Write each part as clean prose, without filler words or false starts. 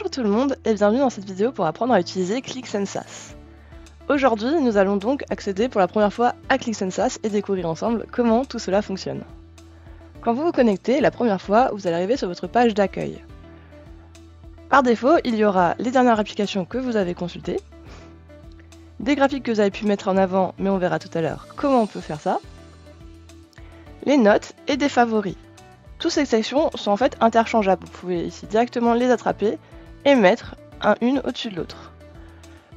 Bonjour tout le monde et bienvenue dans cette vidéo pour apprendre à utiliser ClickSense. Aujourd'hui, nous allons donc accéder pour la première fois à ClickSense et découvrir ensemble comment tout cela fonctionne. Quand vous vous connectez, la première fois, vous allez arriver sur votre page d'accueil. Par défaut, il y aura les dernières applications que vous avez consultées, des graphiques que vous avez pu mettre en avant, mais on verra tout à l'heure comment on peut faire ça, les notes et des favoris. Toutes ces sections sont en fait interchangeables. Vous pouvez ici directement les attraper et mettre une au-dessus de l'autre.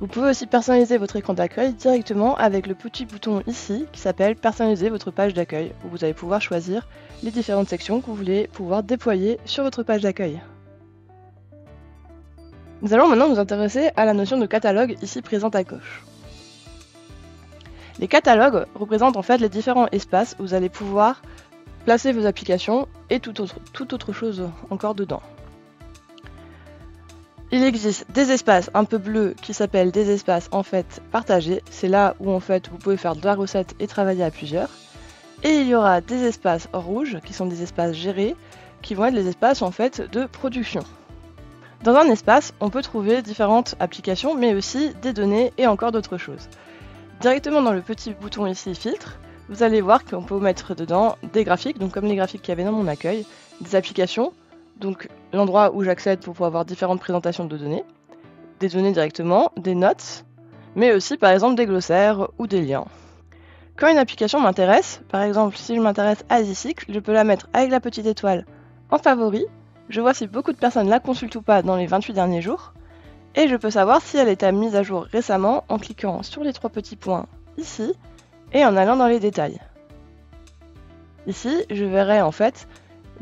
Vous pouvez aussi personnaliser votre écran d'accueil directement avec le petit bouton ici qui s'appelle personnaliser votre page d'accueil, où vous allez pouvoir choisir les différentes sections que vous voulez pouvoir déployer sur votre page d'accueil. Nous allons maintenant nous intéresser à la notion de catalogue ici présente à gauche. Les catalogues représentent en fait les différents espaces où vous allez pouvoir placer vos applications et toute autre chose encore dedans. Il existe des espaces un peu bleus qui s'appellent des espaces en fait partagés. C'est là où en fait vous pouvez faire de la recette et travailler à plusieurs. Et il y aura des espaces rouges qui sont des espaces gérés qui vont être les espaces en fait de production. Dans un espace, on peut trouver différentes applications mais aussi des données et encore d'autres choses. Directement dans le petit bouton ici filtre, vous allez voir qu'on peut mettre dedans des graphiques, donc comme les graphiques qu'il y avait dans mon accueil, des applications, donc l'endroit où j'accède pour pouvoir avoir différentes présentations de données, des données directement, des notes, mais aussi par exemple des glossaires ou des liens. Quand une application m'intéresse, par exemple si je m'intéresse à EasyCycle, je peux la mettre avec la petite étoile en favori, je vois si beaucoup de personnes la consultent ou pas dans les 28 derniers jours, et je peux savoir si elle est mise à jour récemment en cliquant sur les trois petits points ici, et en allant dans les détails. Ici, je verrai en fait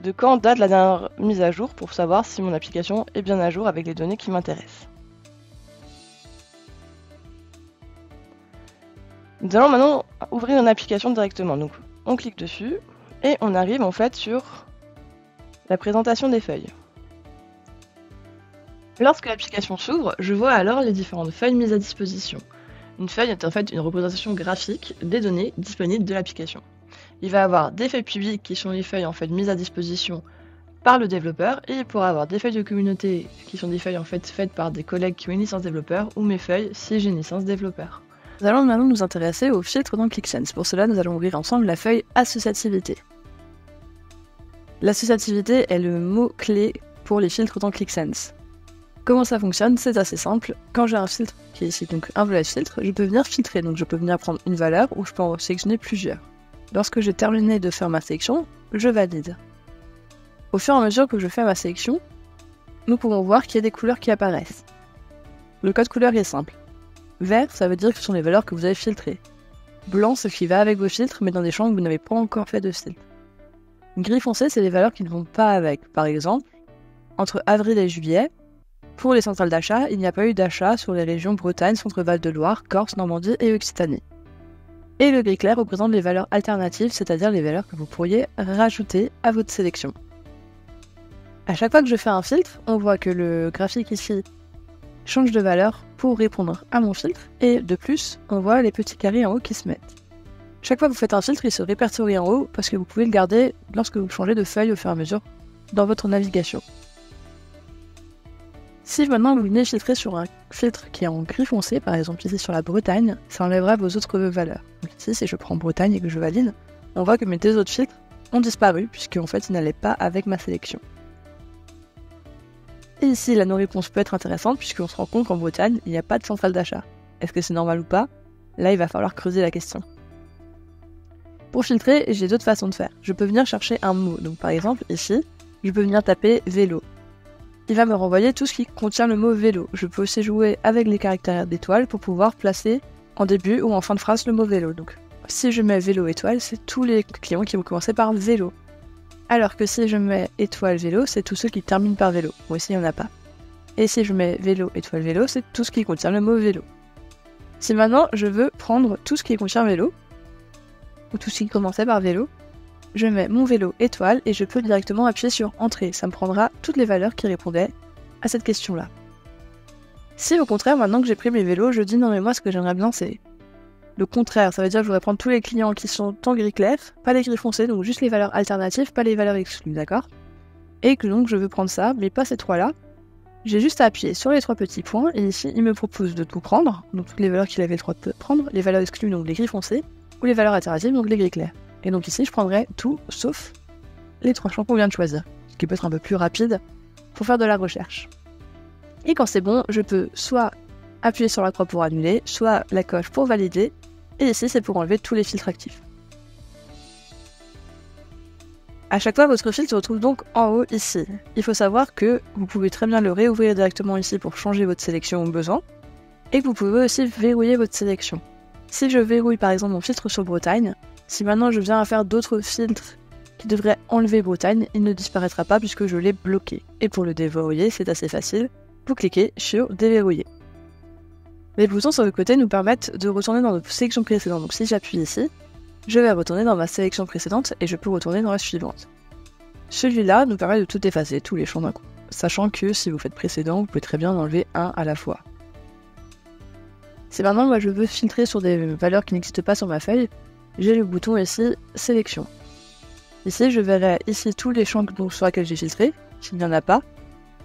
de quand date la dernière mise à jour pour savoir si mon application est bien à jour avec les données qui m'intéressent. Nous allons maintenant ouvrir une application directement. Donc, on clique dessus et on arrive en fait sur la présentation des feuilles. Lorsque l'application s'ouvre, je vois alors les différentes feuilles mises à disposition. Une feuille est en fait une représentation graphique des données disponibles de l'application. Il va y avoir des feuilles publiques qui sont les feuilles en fait mises à disposition par le développeur et il pourra avoir des feuilles de communauté qui sont des feuilles en fait faites par des collègues qui ont une licence développeur ou mes feuilles si j'ai une licence développeur. Nous allons maintenant nous intéresser aux filtres dans ClickSense. Pour cela, nous allons ouvrir ensemble la feuille associativité. L'associativité est le mot-clé pour les filtres dans ClickSense. Comment ça fonctionne? C'est assez simple. Quand j'ai un filtre qui est ici, donc un volet filtre, je peux venir filtrer. Donc je peux venir prendre une valeur ou je peux en sélectionner plusieurs. Lorsque j'ai terminé de faire ma sélection, je valide. Au fur et à mesure que je fais ma sélection, nous pouvons voir qu'il y a des couleurs qui apparaissent. Le code couleur est simple. Vert, ça veut dire que ce sont les valeurs que vous avez filtrées. Blanc, c'est ce qui va avec vos filtres, mais dans des champs où vous n'avez pas encore fait de filtre. Gris foncé, c'est les valeurs qui ne vont pas avec. Par exemple, entre avril et juillet, pour les centrales d'achat, il n'y a pas eu d'achat sur les régions Bretagne, Centre-Val de Loire, Corse, Normandie et Occitanie. Et le gris clair représente les valeurs alternatives, c'est-à-dire les valeurs que vous pourriez rajouter à votre sélection. À chaque fois que je fais un filtre, on voit que le graphique ici change de valeur pour répondre à mon filtre, et de plus, on voit les petits carrés en haut qui se mettent. Chaque fois que vous faites un filtre, il se répertorie en haut parce que vous pouvez le garder lorsque vous changez de feuille au fur et à mesure dans votre navigation. Si maintenant vous venez filtrer sur un filtre qui est en gris foncé, par exemple ici sur la Bretagne, ça enlèvera vos autres valeurs. Donc ici, si je prends Bretagne et que je valide, on voit que mes deux autres filtres ont disparu, puisqu'en fait ils n'allaient pas avec ma sélection. Et ici, la non-réponse peut être intéressante, puisqu'on se rend compte qu'en Bretagne, il n'y a pas de centrale d'achat. Est-ce que c'est normal ou pas? Là, il va falloir creuser la question. Pour filtrer, j'ai d'autres façons de faire. Je peux venir chercher un mot. Donc par exemple, ici, je peux venir taper vélo. Il va me renvoyer tout ce qui contient le mot vélo. Je peux aussi jouer avec les caractères d'étoiles pour pouvoir placer en début ou en fin de phrase le mot vélo. Donc si je mets vélo étoile, c'est tous les clients qui vont commencer par vélo. Alors que si je mets étoile vélo, c'est tous ceux qui terminent par vélo. Moi ici, il n'y en a pas. Et si je mets vélo étoile vélo, c'est tout ce qui contient le mot vélo. Si maintenant je veux prendre tout ce qui contient vélo, ou tout ce qui commençait par vélo, je mets mon vélo étoile et je peux directement appuyer sur entrée. Ça me prendra toutes les valeurs qui répondaient à cette question-là. Si au contraire, maintenant que j'ai pris mes vélos, je dis non mais moi ce que j'aimerais bien c'est le contraire. Ça veut dire que je voudrais prendre tous les clients qui sont en gris clair, pas les gris foncés, donc juste les valeurs alternatives, pas les valeurs exclues, d'accord? Et que donc je veux prendre ça, mais pas ces trois-là. J'ai juste à appuyer sur les 3 petits points, et ici, il me propose de tout prendre, donc toutes les valeurs qu'il avait le droit de prendre, les valeurs exclues, donc les gris foncés, ou les valeurs alternatives, donc les gris clairs. Et donc ici, je prendrai tout, sauf les 3 champs qu'on vient de choisir, ce qui peut être un peu plus rapide pour faire de la recherche. Et quand c'est bon, je peux soit appuyer sur la croix pour annuler, soit la coche pour valider, et ici, c'est pour enlever tous les filtres actifs. À chaque fois, votre filtre se retrouve donc en haut ici. Il faut savoir que vous pouvez très bien le réouvrir directement ici pour changer votre sélection au besoin, et que vous pouvez aussi verrouiller votre sélection. Si je verrouille par exemple mon filtre sur Bretagne, si maintenant je viens à faire d'autres filtres qui devraient enlever Bretagne, il ne disparaîtra pas puisque je l'ai bloqué. Et pour le déverrouiller, c'est assez facile, vous cliquez sur déverrouiller. Les boutons sur le côté nous permettent de retourner dans notre sélection précédente. Donc si j'appuie ici, je vais retourner dans ma sélection précédente et je peux retourner dans la suivante. Celui-là nous permet de tout effacer, tous les champs d'un coup. Sachant que si vous faites précédent, vous pouvez très bien en enlever un à la fois. Si maintenant moi je veux filtrer sur des valeurs qui n'existent pas sur ma feuille, j'ai le bouton ici sélection. Ici je verrai ici tous les champs sur lesquels j'ai filtré, s'il n'y en a pas,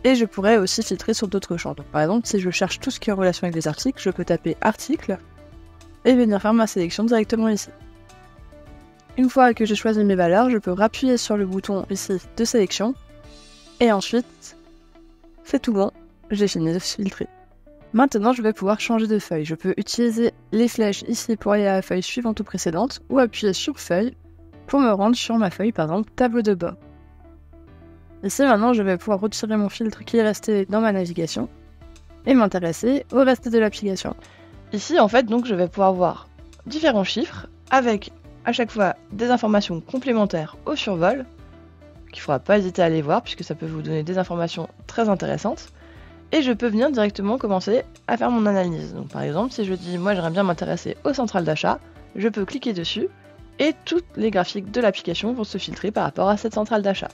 et je pourrais aussi filtrer sur d'autres champs. Donc, par exemple, si je cherche tout ce qui est en relation avec les articles, je peux taper article et venir faire ma sélection directement ici. Une fois que j'ai choisi mes valeurs, je peux rappuyer sur le bouton ici de sélection, et ensuite, c'est tout bon, j'ai fini de filtrer. Maintenant, je vais pouvoir changer de feuille. Je peux utiliser les flèches ici pour aller à la feuille suivante ou précédente, ou appuyer sur feuille pour me rendre sur ma feuille, par exemple, tableau de bord. Ici, maintenant, je vais pouvoir retirer mon filtre qui est resté dans ma navigation et m'intéresser au reste de l'application. Ici, en fait, donc, je vais pouvoir voir différents chiffres avec à chaque fois des informations complémentaires au survol, qu'il ne faudra pas hésiter à aller voir puisque ça peut vous donner des informations très intéressantes. Et je peux venir directement commencer à faire mon analyse. Donc, par exemple, si je dis, moi, j'aimerais bien m'intéresser aux centrales d'achat, je peux cliquer dessus et tous les graphiques de l'application vont se filtrer par rapport à cette centrale d'achat.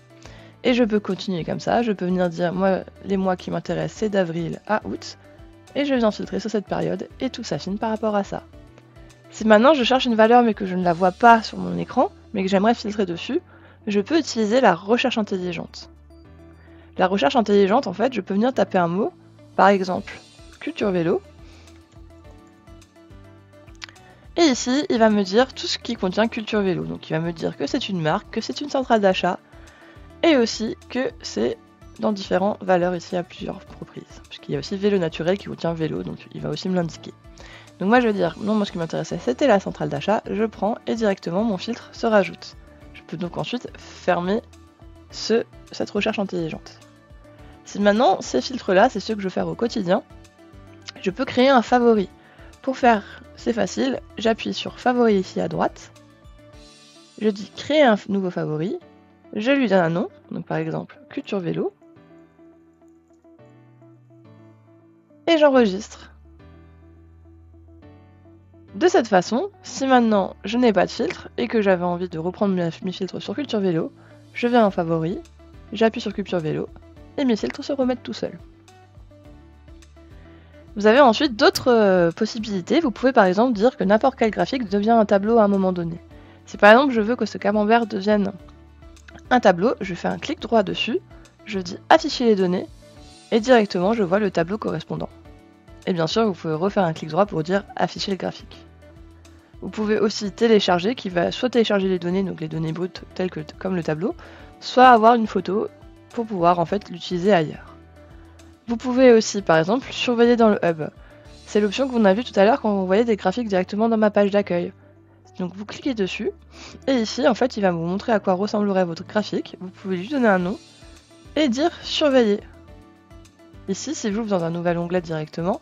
Et je peux continuer comme ça, je peux venir dire, moi, les mois qui m'intéressent, c'est d'avril à août, et je viens filtrer sur cette période, et tout s'affine par rapport à ça. Si maintenant je cherche une valeur mais que je ne la vois pas sur mon écran, mais que j'aimerais filtrer dessus, je peux utiliser la recherche intelligente. La recherche intelligente, en fait, je peux venir taper un mot, par exemple, culture vélo, et ici, il va me dire tout ce qui contient culture vélo. Donc il va me dire que c'est une marque, que c'est une centrale d'achat, et aussi que c'est dans différentes valeurs ici à plusieurs reprises. Puisqu'il y a aussi vélo naturel qui contient vélo, donc il va aussi me l'indiquer. Donc moi je vais dire, non, moi ce qui m'intéressait c'était la centrale d'achat, je prends et directement mon filtre se rajoute. Je peux donc ensuite fermer cette recherche intelligente. Si maintenant ces filtres-là, c'est ceux que je veux faire au quotidien, je peux créer un favori. Pour faire, c'est facile, j'appuie sur favori ici à droite, je dis créer un nouveau favori, je lui donne un nom, donc par exemple culture vélo, et j'enregistre. De cette façon, si maintenant je n'ai pas de filtre et que j'avais envie de reprendre mes filtres sur culture vélo, je vais en favori, j'appuie sur culture vélo, et mes filtres se remettent tout seuls. Vous avez ensuite d'autres possibilités, vous pouvez par exemple dire que n'importe quel graphique devient un tableau à un moment donné. Si par exemple je veux que ce camembert devienne un tableau, je fais un clic droit dessus, je dis afficher les données, et directement je vois le tableau correspondant. Et bien sûr, vous pouvez refaire un clic droit pour dire afficher le graphique. Vous pouvez aussi télécharger, qui va soit télécharger les données, donc les données brutes telles que comme le tableau, soit avoir une photo pour pouvoir en fait l'utiliser ailleurs. Vous pouvez aussi par exemple surveiller dans le hub. C'est l'option que vous avez vue tout à l'heure quand vous voyez des graphiques directement dans ma page d'accueil. Donc vous cliquez dessus, et ici en fait il va vous montrer à quoi ressemblerait votre graphique, vous pouvez lui donner un nom, et dire surveiller. Ici, si j'ouvre dans un nouvel onglet directement,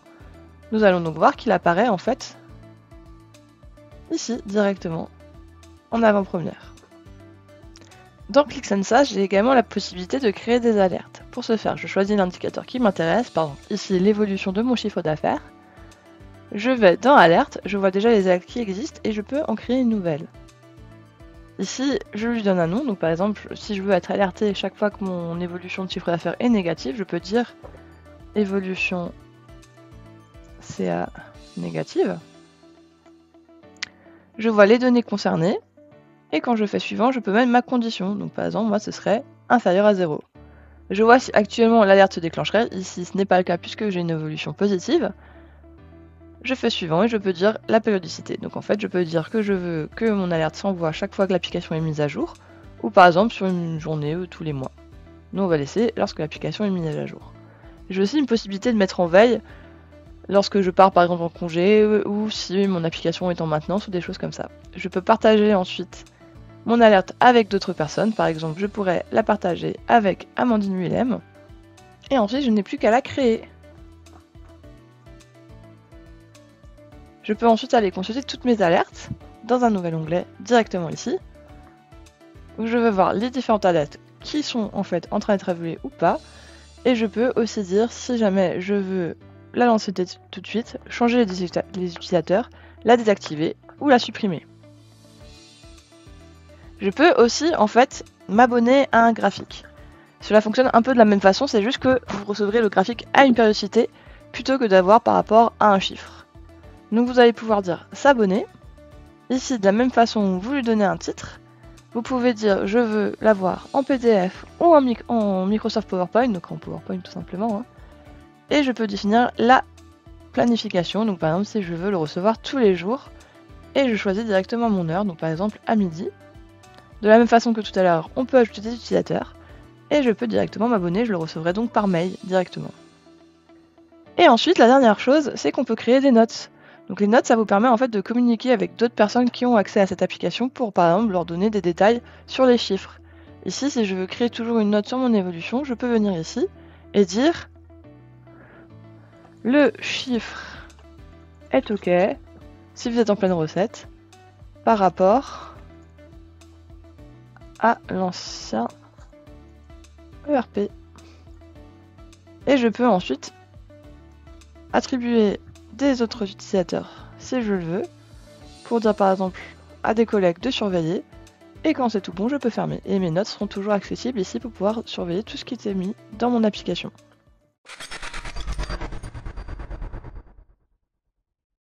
nous allons donc voir qu'il apparaît en fait ici directement, en avant-première. Dans ClickSense, j'ai également la possibilité de créer des alertes. Pour ce faire, je choisis l'indicateur qui m'intéresse, par exemple ici l'évolution de mon chiffre d'affaires. Je vais dans Alerte, je vois déjà les alertes qui existent et je peux en créer une nouvelle. Ici, je lui donne un nom, donc par exemple, si je veux être alerté chaque fois que mon évolution de chiffre d'affaires est négative, je peux dire évolution CA négative. Je vois les données concernées, et quand je fais suivant, je peux mettre ma condition. Donc par exemple, moi ce serait inférieur à 0. Je vois si actuellement l'alerte se déclencherait. Ici, ce n'est pas le cas puisque j'ai une évolution positive. Je fais suivant et je peux dire la périodicité. Donc en fait, je peux dire que je veux que mon alerte s'envoie chaque fois que l'application est mise à jour, ou par exemple sur une journée ou tous les mois. Nous, on va laisser lorsque l'application est mise à jour. J'ai aussi une possibilité de mettre en veille lorsque je pars par exemple en congé ou si mon application est en maintenance ou des choses comme ça. Je peux partager ensuite mon alerte avec d'autres personnes. Par exemple, je pourrais la partager avec Amandine Willem. Et ensuite, je n'ai plus qu'à la créer. Je peux ensuite aller consulter toutes mes alertes dans un nouvel onglet directement ici, où je vais voir les différentes alertes qui sont en fait en train d'être évaluées ou pas. Et je peux aussi dire si jamais je veux la lancer tout de suite, changer les utilisateurs, la désactiver ou la supprimer. Je peux aussi en fait m'abonner à un graphique. Cela fonctionne un peu de la même façon, c'est juste que vous recevrez le graphique à une périodicité plutôt que d'avoir par rapport à un chiffre. Donc vous allez pouvoir dire s'abonner. Ici, de la même façon, vous lui donnez un titre. Vous pouvez dire je veux l'avoir en PDF ou en Microsoft PowerPoint, donc en PowerPoint tout simplement. Hein. Et je peux définir la planification, donc par exemple si je veux le recevoir tous les jours, et je choisis directement mon heure, donc par exemple à midi. De la même façon que tout à l'heure, on peut ajouter des utilisateurs, et je peux directement m'abonner, je le recevrai donc par mail directement. Et ensuite, la dernière chose, c'est qu'on peut créer des notes. Donc les notes, ça vous permet en fait de communiquer avec d'autres personnes qui ont accès à cette application pour par exemple leur donner des détails sur les chiffres. Ici, si je veux créer toujours une note sur mon évolution, je peux venir ici et dire le chiffre est OK si vous êtes en pleine recette par rapport à l'ancien ERP. Et je peux ensuite attribuer des autres utilisateurs si je le veux, pour dire par exemple à des collègues de surveiller, et quand c'est tout bon, je peux fermer. Et mes notes seront toujours accessibles ici pour pouvoir surveiller tout ce qui était mis dans mon application.